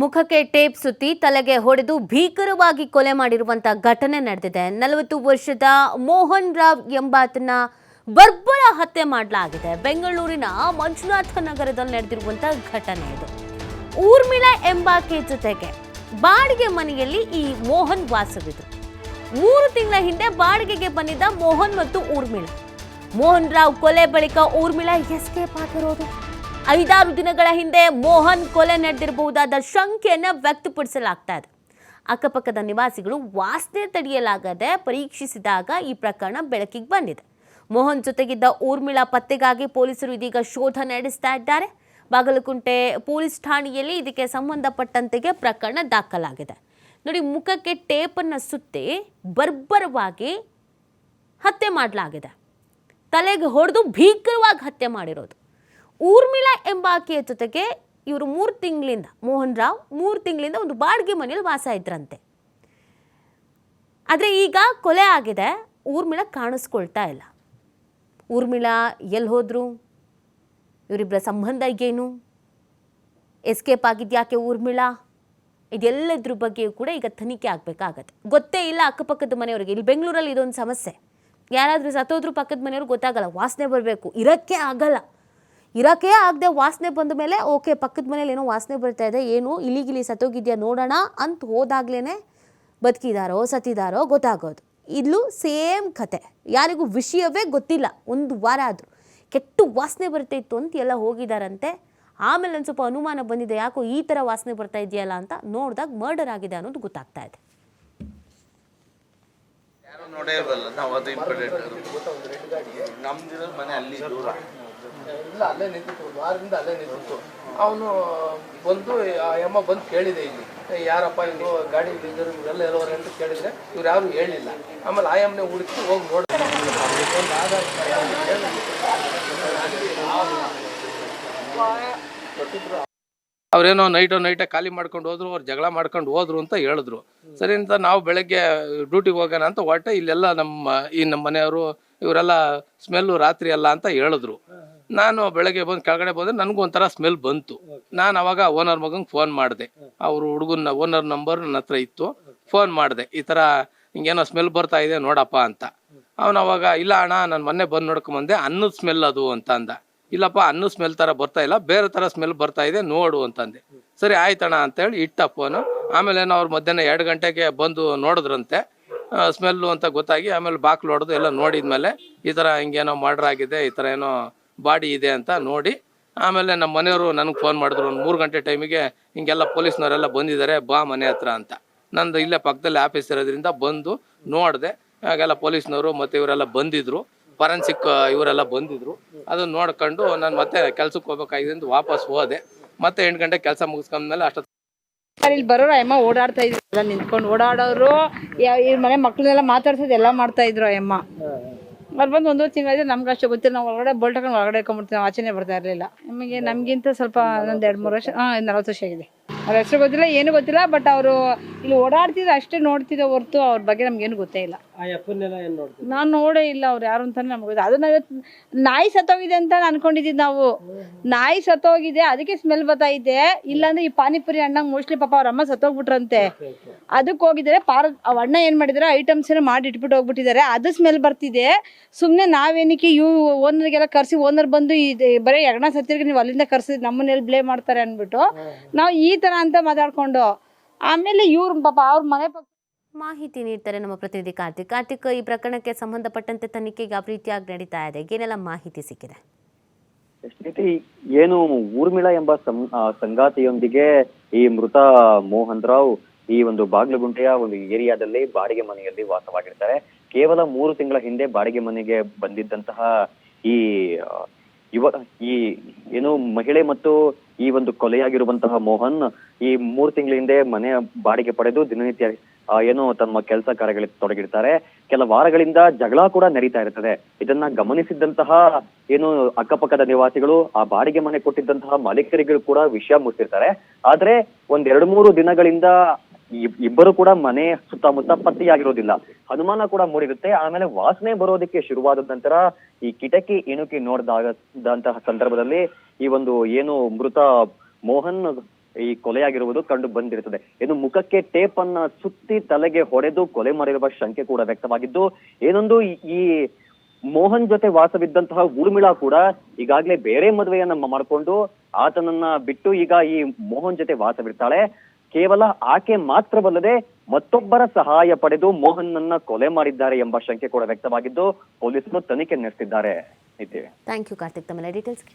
ಮುಖಕ್ಕೆ ಟೇಪ್ ಸುತ್ತಿ ತಲೆಗೆ ಹೊಡೆದು ಭೀಕರವಾಗಿ ಕೊಲೆ ಮಾಡಿರುವಂತ ಘಟನೆ ನಡೆದಿದೆ. 40 ವರ್ಷದ ಮೋಹನ್ ರಾವ್ ಎಂಬಾತನ ಬರ್ಬರ ಹತ್ಯೆ ಮಾಡಲಾಗಿದೆ. ಬೆಂಗಳೂರಿನ ಮಂಜುನಾಥ ನಗರದಲ್ಲಿ ನಡೆದಿರುವಂತ ಘಟನೆ ಇದು. ಊರ್ಮಿಳಾ ಎಂಬಾಕೆ ಜೊತೆಗೆ ಬಾಡಿಗೆ ಮನೆಯಲ್ಲಿ ಈ ಮೋಹನ್ ವಾಸವಿದ್ರು. 3 ತಿಂಗಳ ಹಿಂದೆ ಬಾಡಿಗೆಗೆ ಬಂದಿದ್ದ ಮೋಹನ್ ಮತ್ತು ಊರ್ಮಿಳಾ. ಮೋಹನ್ ರಾವ್ ಕೊಲೆ ಬಳಿಕ ಊರ್ಮಿಳಾ ಎಸ್ಕೇಪ್ ಆಗಿರೋದು. 5-6 ದಿನಗಳ ಹಿಂದೆ ಮೋಹನ್ ಕೊಲೆ ನಡೆದಿರಬಹುದಾದ ಶಂಕೆಯನ್ನು ವ್ಯಕ್ತಪಡಿಸಲಾಗ್ತಾ ಇದೆ. ಅಕ್ಕಪಕ್ಕದ ನಿವಾಸಿಗಳು ವಾಸನೆ ತಡೆಯಲಾಗದೆ ಪರೀಕ್ಷಿಸಿದಾಗ ಈ ಪ್ರಕರಣ ಬೆಳಕಿಗೆ ಬಂದಿದೆ. ಮೋಹನ್ ಜೊತೆಗಿದ್ದ ಊರ್ಮಿಳಾ ಪತ್ತೆಗಾಗಿ ಪೊಲೀಸರು ಇದೀಗ ಶೋಧ ನಡೆಸ್ತಾ ಇದ್ದಾರೆ. ಬಾಗಲಕೋಟೆ ಪೊಲೀಸ್ ಠಾಣೆಯಲ್ಲಿ ಇದಕ್ಕೆ ಸಂಬಂಧಪಟ್ಟಂತೆಗೆ ಪ್ರಕರಣ ದಾಖಲಾಗಿದೆ. ನೋಡಿ, ಮುಖಕ್ಕೆ ಟೇಪನ್ನು ಸುತ್ತಿ ಬರ್ಬರವಾಗಿ ಹತ್ಯೆ ಮಾಡಲಾಗಿದೆ. ತಲೆಗೆ ಹೊಡೆದು ಭೀಕರವಾಗಿ ಹತ್ಯೆ ಮಾಡಿರೋದು. ಊರ್ಮಿಳಾ ಎಂಬಾಕೆಯ ಜೊತೆಗೆ ಇವರು 3 ತಿಂಗಳಿಂದ ಮೋಹನ್ ರಾವ್ 3 ತಿಂಗಳಿಂದ ಒಂದು ಬಾಡಿಗೆ ಮನೆಯಲ್ಲಿ ವಾಸ ಇದ್ರಂತೆ. ಆದರೆ ಈಗ ಕೊಲೆ ಆಗಿದೆ. ಊರ್ಮಿಳಾ ಕಾಣಿಸ್ಕೊಳ್ತಾ ಇಲ್ಲ. ಊರ್ಮಿಳಾ ಎಲ್ಲಿ ಹೋದ್ರು? ಇವರಿಬ್ಬರ ಸಂಬಂಧ ಏನು? ಎಸ್ಕೇಪ್ ಆಗಿದ್ಯಾಕೆ ಊರ್ಮಿಳಾ? ಇದೆಲ್ಲದ್ರ ಬಗ್ಗೆಯೂ ಕೂಡ ಈಗ ತನಿಖೆ ಆಗಬೇಕಾಗತ್ತೆ. ಗೊತ್ತೇ ಇಲ್ಲ ಅಕ್ಕಪಕ್ಕದ ಮನೆಯವರಿಗೆ. ಇಲ್ಲಿ ಬೆಂಗಳೂರಲ್ಲಿ ಇದೊಂದು ಸಮಸ್ಯೆ. ಯಾರಾದರೂ ಸತ್ತೋದ್ರೂ ಪಕ್ಕದ ಮನೆಯವ್ರಿಗೆ ಗೊತ್ತಾಗಲ್ಲ. ವಾಸನೆ ಬರಬೇಕು, ಇರೋಕ್ಕೆ ಆಗದೆ ವಾಸನೆ ಬಂದ ಮೇಲೆ ಓಕೆ, ಪಕ್ಕದ ಮನೇಲಿ ಏನೋ ವಾಸನೆ ಬರ್ತಾ ಇದೆ, ಏನು ಇಲ್ಲಿಗಿಲಿ ಸತ್ತೋಗಿದ್ಯಾ ನೋಡೋಣ ಅಂತ ಹೋದಾಗ್ಲೇ ಬದುಕಿದಾರೋ ಸತ್ತಿದಾರೋ ಗೊತ್ತಾಗೋದು. ಇಲ್ಲೂ ಸೇಮ್ ಕತೆ. ಯಾರಿಗೂ ವಿಷಯವೇ ಗೊತ್ತಿಲ್ಲ. 1 ವಾರ ಆದರೂ ಕೆಟ್ಟು ವಾಸನೆ ಬರ್ತಾ ಇತ್ತು ಅಂತ ಎಲ್ಲ ಹೋಗಿದಾರಂತೆ. ಆಮೇಲೆ ಒಂದು ಸ್ವಲ್ಪ ಅನುಮಾನ ಬಂದಿದೆ, ಯಾಕೋ ಈ ಥರ ವಾಸನೆ ಬರ್ತಾ ಇದೆಯಲ್ಲ ಅಂತ ನೋಡಿದಾಗ ಮರ್ಡರ್ ಆಗಿದೆ ಅನ್ನೋದು ಗೊತ್ತಾಗ್ತಾ ಇದೆ. ಇಲ್ಲ, ಅಲ್ಲೇ ನಿಂತಿತ್ತು, ವಾರದಿಂದ ಅಲ್ಲೇ ನಿಂತಿತ್ತು. ಅವನು ಬಂದು ಆ ಅಮ್ಮ ಬಂದು ಕೇಳಿದೆ, ಇಲ್ಲಿ ಯಾರಪ್ಪ ಇದು ಗಾಡಿ ಎಲ್ಲ ಎಲ್ಲವರೆ ಅಂತ ಕೇಳಿದ್ರೆ ಇವ್ರು ಯಾರು ಹೇಳಿಲ್ಲ. ಆಮೇಲೆ ಆ ಅಮ್ಮನೆ ಹುಡುಕಿ ಹೋಗಿ ನೋಡಿ ಅವ್ರೇನೋ ನೈಟೇ ಖಾಲಿ ಮಾಡ್ಕೊಂಡು ಹೋದ್ರು, ಅವ್ರು ಜಗಳ ಮಾಡ್ಕೊಂಡು ಹೋದ್ರು ಅಂತ ಹೇಳಿದ್ರು. ಸರಿ ಅಂತ ನಾವು ಬೆಳಗ್ಗೆ ಡ್ಯೂಟಿಗೆ ಹೋಗೋಣ ಅಂತ ಹೊರಟೆ. ಇಲ್ಲೆಲ್ಲ ನಮ್ಮ ಮನೆಯವರು ಇವರೆಲ್ಲ ಸ್ಮೆಲ್ಲು ರಾತ್ರಿ ಅಲ್ಲ ಅಂತ ಹೇಳಿದ್ರು. ನಾನು ಬೆಳಗ್ಗೆ ಬಂದು ಕೆಳಗಡೆ ಬಂದರೆ ನನಗೂ ಒಂಥರ ಸ್ಮೆಲ್ ಬಂತು. ನಾನು ಅವಾಗ ಓನರ್ ಮಗಂಗೆ ಫೋನ್ ಮಾಡಿದೆ. ಅವರು ಹುಡುಗನ ಓನರ್ ನಂಬರ್ ನನ್ನ ಹತ್ರ ಇತ್ತು. ಫೋನ್ ಮಾಡಿದೆ, ಈ ಥರ ಹಿಂಗೇನೋ ಸ್ಮೆಲ್ ಬರ್ತಾ ಇದೆ ನೋಡಪ್ಪ ಅಂತ. ಅವನು ಅವಾಗ ಇಲ್ಲ ಅಣ್ಣ, ನಾನು ಮೊನ್ನೆ ಬಂದು ನೋಡ್ಕೊಂಬಂದೆ, ಅನ್ನದ ಸ್ಮೆಲ್ ಅದು ಅಂತ ಅಂದ. ಇಲ್ಲಪ್ಪ, ಅನ್ನದ ಸ್ಮೆಲ್ ಥರ ಬರ್ತಾ ಇಲ್ಲ, ಬೇರೆ ಥರ ಸ್ಮೆಲ್ ಬರ್ತಾ ಇದೆ ನೋಡು ಅಂತಂದೆ. ಸರಿ ಆಯ್ತಣ್ಣ ಅಂತೇಳಿ ಇಟ್ಟ ಫೋನು. ಆಮೇಲೆ ಏನೋ ಅವ್ರು ಮಧ್ಯಾಹ್ನ 2 ಗಂಟೆಗೆ ಬಂದು ನೋಡಿದ್ರಂತೆ. ಸ್ಮೆಲ್ಲು ಅಂತ ಗೊತ್ತಾಗಿ ಆಮೇಲೆ ಬಾಕ್ಲು ಹೊಡೆದು ಎಲ್ಲ ನೋಡಿದ್ಮೇಲೆ ಈ ಥರ ಹಿಂಗೇನೋ ಮರ್ಡರ್ ಆಗಿದೆ, ಈ ಥರ ಏನೋ ಬಾಡಿ ಇದೆ ಅಂತ ನೋಡಿ ಆಮೇಲೆ ನಮ್ಮ ಮನೆಯವರು ನನಗೆ ಫೋನ್ ಮಾಡಿದ್ರು. ಒಂದು 3 ಗಂಟೆ ಟೈಮಿಗೆ ಹಿಂಗೆಲ್ಲ ಪೊಲೀಸ್ನವರೆಲ್ಲ ಬಂದಿದ್ದಾರೆ, ಬಾ ಮನೆ ಹತ್ರ ಅಂತ. ನಂದು ಇಲ್ಲೇ ಪಕ್ಕದಲ್ಲಿ ಆಫೀಸ್ ಇರೋದ್ರಿಂದ ಬಂದು ನೋಡಿದೆ. ಹಾಗೆಲ್ಲ ಪೊಲೀಸ್ನವರು ಮತ್ತು ಇವರೆಲ್ಲ ಬಂದಿದ್ದರು, ಫಾರೆನ್ಸಿಕ್ ಇವರೆಲ್ಲ ಬಂದಿದ್ದರು. ಅದನ್ನು ನೋಡ್ಕೊಂಡು ನಾನು ಮತ್ತೆ ಕೆಲ್ಸಕ್ಕೆ ಹೋಗ್ಬೇಕಾಗಿದೆ ಅಂತ ವಾಪಸ್ ಹೋದೆ. ಮತ್ತೆ 8 ಗಂಟೆ ಕೆಲಸ ಮುಗಿಸ್ಕೊಂಡ್ಮೇಲೆ ಅಷ್ಟೊತ್ತು ಇಲ್ಲಿ ಬರೋರು ಅಮ್ಮ ಓಡಾಡ್ತಾ ಇದ್ರು, ಎಲ್ಲ ನಿಂತ್ಕೊಂಡು ಓಡಾಡೋರು, ಮನೆ ಮಕ್ಕಳನ್ನೆಲ್ಲ ಮಾತಾಡ್ಸೋದು ಎಲ್ಲ ಮಾಡ್ತಾ ಇದ್ರು ಅಮ್ಮ. ಅವ್ರು ಬಂದು 1 ತಿಂಗಳಿದೆ, ನಮ್ಗೆ ಅಷ್ಟು ಗೊತ್ತಿಲ್ಲ. ನಾವು ಒಳಗಡೆ ಬೋಲ್ಟ್ ಹಾಕೊಂಡು ಒಳಗಡೆ ಇಟ್ಕೊಂಡ್ಬಿಡ್ತೀವಿ, ಆಚೆನೇ ಬರ್ತಾ ಇರಲಿಲ್ಲ. ನಮಗಿಂತ ಸ್ವಲ್ಪ ಒಂದು 2-3 ವರ್ಷ 40 ವರ್ಷ ಆಗಿದೆ. ಅವ್ರ ಹೆಸರು ಗೊತ್ತಿಲ್ಲ, ಏನು ಗೊತ್ತಿಲ್ಲ. ಬಟ್ ಅವರು ಇಲ್ಲಿ ಓಡಾಡ್ತಿದ್ರು ಅಷ್ಟೇ, ನೋಡ್ತಿದ್ದೆ ಹೊರ್ತು ಅವ್ರ ಬಗ್ಗೆ ನಮ್ಗೇನು ಗೊತ್ತೇ ಇಲ್ಲ. ನಾನು ನೋಡೇ ಇಲ್ಲ ಅವ್ರು ಯಾರು ಅಂತಾನೆ ನಮ್ಗೆ ಗೊತ್ತಿಲ್ಲ. ಅದು ನಾವಿವತ್ತು ನಾಯಿ ಸತ್ತೋಗಿದೆ ಅಂತ ಅನ್ಕೊಂಡಿದ್ದೀವಿ ನಾವು. ನಾಯಿ ಸತ್ತೋಗಿದೆ ಅದಕ್ಕೆ ಸ್ಮೆಲ್ ಬರ್ತಾಯಿದೆ. ಇಲ್ಲಾಂದ್ರೆ ಈ ಪಾನಿಪುರಿ ಅಣ್ಣಂಗೆ ಮೋಸ್ಟ್ಲಿ ಪಾಪ ಅವ್ರ ಅಮ್ಮ ಸತ್ತೋಗ್ಬಿಟ್ರಂತೆ, ಅದಕ್ಕೆ ಹೋಗಿದ್ದಾರೆ. ಅವ್ರ ಅಣ್ಣ ಏನು ಮಾಡಿದ್ದಾರೆ, ಐಟಮ್ಸ್ ಏನೋ ಮಾಡಿ ಇಟ್ಬಿಟ್ಟು ಹೋಗ್ಬಿಟ್ಟಿದ್ದಾರೆ, ಅದು ಸ್ಮೆಲ್ ಬರ್ತಿದೆ. ಸುಮ್ಮನೆ ನಾವೇನಕ್ಕೆ ಓನರ್ಗೆಲ್ಲ ಕರೆಸಿ, ಓನರ್ ಬಂದು ಬರೀ ಹೆಗ್ಣ ಸತ್ತಿರ್ಗೆ ನೀವು ಅಲ್ಲಿಂದ ಕರ್ಸಿದ್ ನಮ್ಮನ್ನೆಲ್ಲಿ ಬ್ಲೇಮ್ ಮಾಡ್ತಾರೆ ಅಂದ್ಬಿಟ್ಟು ನಾವು ಈ ಥರ ಅಂತ ಮಾತಾಡ್ಕೊಂಡು ಆಮೇಲೆ ಇವ್ರು ಪಾಪ ಅವ್ರ ಮನೆ ಮಾಹಿತಿ ನೀಡ್ತಾರೆ ನಮ್ಮ ಪ್ರತಿನಿಧಿ ಕಾರ್ತಿಕ್. ಈ ಪ್ರಕರಣಕ್ಕೆ ಸಂಬಂಧಪಟ್ಟಂತೆ ತನಿಖೆ ಯಾವ ರೀತಿಯಾಗಿ ನಡೀತಾ ಇದೆ? ಏನೆಲ್ಲ ಮಾಹಿತಿ ಸಿಕ್ಕಿದೆ? ಏನು ಊರ್ಮಿಳಾ ಎಂಬ ಸಂಗಾತಿಯೊಂದಿಗೆ ಈ ಮೃತ ಮೋಹನ್ ರಾವ್ ಈ ಒಂದು ಬಾಗಲಗುಂಟೆಯ ಒಂದು ಏರಿಯಾದಲ್ಲಿ ಬಾಡಿಗೆ ಮನೆಯಲ್ಲಿ ವಾಸವಾಗಿರ್ತಾರೆ. ಕೇವಲ 3 ತಿಂಗಳ ಹಿಂದೆ ಬಾಡಿಗೆ ಮನೆಗೆ ಬಂದಿದ್ದಂತಹ ಈ ಏನು ಮಹಿಳೆ ಮತ್ತು ಈ ಒಂದು ಕೊಲೆಯಾಗಿರುವಂತಹ ಮೋಹನ್ ಈ 3 ತಿಂಗಳ ಹಿಂದೆ ಮನೆ ಬಾಡಿಗೆ ಪಡೆದು ದಿನನಿತ್ಯ ಏನು ತಮ್ಮ ಕೆಲಸ ಕಾರ್ಯಗಳಿಗೆ ತೊಡಗಿರ್ತಾರೆ. ಕೆಲ ವಾರಗಳಿಂದ ಜಗಳ ಕೂಡ ನಡೀತಾ ಇರ್ತದೆ. ಇದನ್ನ ಗಮನಿಸಿದಂತಹ ಏನು ಅಕ್ಕಪಕ್ಕದ ನಿವಾಸಿಗಳು, ಆ ಬಾಡಿಗೆ ಮನೆ ಕೊಟ್ಟಿದ್ದಂತಹ ಮಾಲೀಕರಿಗೂ ಕೂಡ ವಿಷಯ ಮುಟ್ಟಿರ್ತಾರೆ. ಆದ್ರೆ 1-2-3 ದಿನಗಳಿಂದ ಇಬ್ಬರು ಕೂಡ ಮನೆ ಸುತ್ತಮುತ್ತ ಪತ್ತೆಯಾಗಿರೋದಿಲ್ಲ. ಅನುಮಾನ ಕೂಡ ಮೂಡಿರುತ್ತೆ. ಆಮೇಲೆ ವಾಸನೆ ಬರೋದಕ್ಕೆ ಶುರುವಾದ ನಂತರ ಈ ಕಿಟಕಿ ಇಣುಕಿ ನೋಡಿದಂತಹ ಸಂದರ್ಭದಲ್ಲಿ ಈ ಒಂದು ಏನು ಮೃತ ಮೋಹನ್ ಈ ಕೊಲೆಯಾಗಿರುವುದು ಕಂಡು ಬಂದಿರುತ್ತದೆ. ಇನ್ನು ಮುಖಕ್ಕೆ ಟೇಪ್ ಅನ್ನ ಸುತ್ತಿ ತಲೆಗೆ ಹೊಡೆದು ಕೊಲೆ ಮಾಡಿರುವ ಶಂಕೆ ಕೂಡ ವ್ಯಕ್ತವಾಗಿದ್ದು, ಏನೊಂದು ಈ ಮೋಹನ್ ಜೊತೆ ವಾಸವಿದ್ದಂತಹ ಊರ್ಮಿಳಾ ಕೂಡ ಈಗಾಗಲೇ ಬೇರೆ ಮದುವೆಯನ್ನ ಮಾಡಿಕೊಂಡು ಆತನನ್ನ ಬಿಟ್ಟು ಈಗ ಈ ಮೋಹನ್ ಜೊತೆ ವಾಸವಿರ್ತಾಳೆ. ಕೇವಲ ಆಕೆ ಮಾತ್ರವಲ್ಲದೆ ಮತ್ತೊಬ್ಬರ ಸಹಾಯ ಪಡೆದು ಮೋಹನ್ ನನ್ನ ಕೊಲೆ ಮಾಡಿದ್ದಾರೆ ಎಂಬ ಶಂಕೆ ಕೂಡ ವ್ಯಕ್ತವಾಗಿದ್ದು ಪೊಲೀಸರು ತನಿಖೆ ನಡೆಸಿದ್ದಾರೆ. ಥ್ಯಾಂಕ್ ಯು ಕಾರ್ತಿಕ್, ತಮ್ಮ ಡೀಟೇಲ್ಸ್ಗೆ.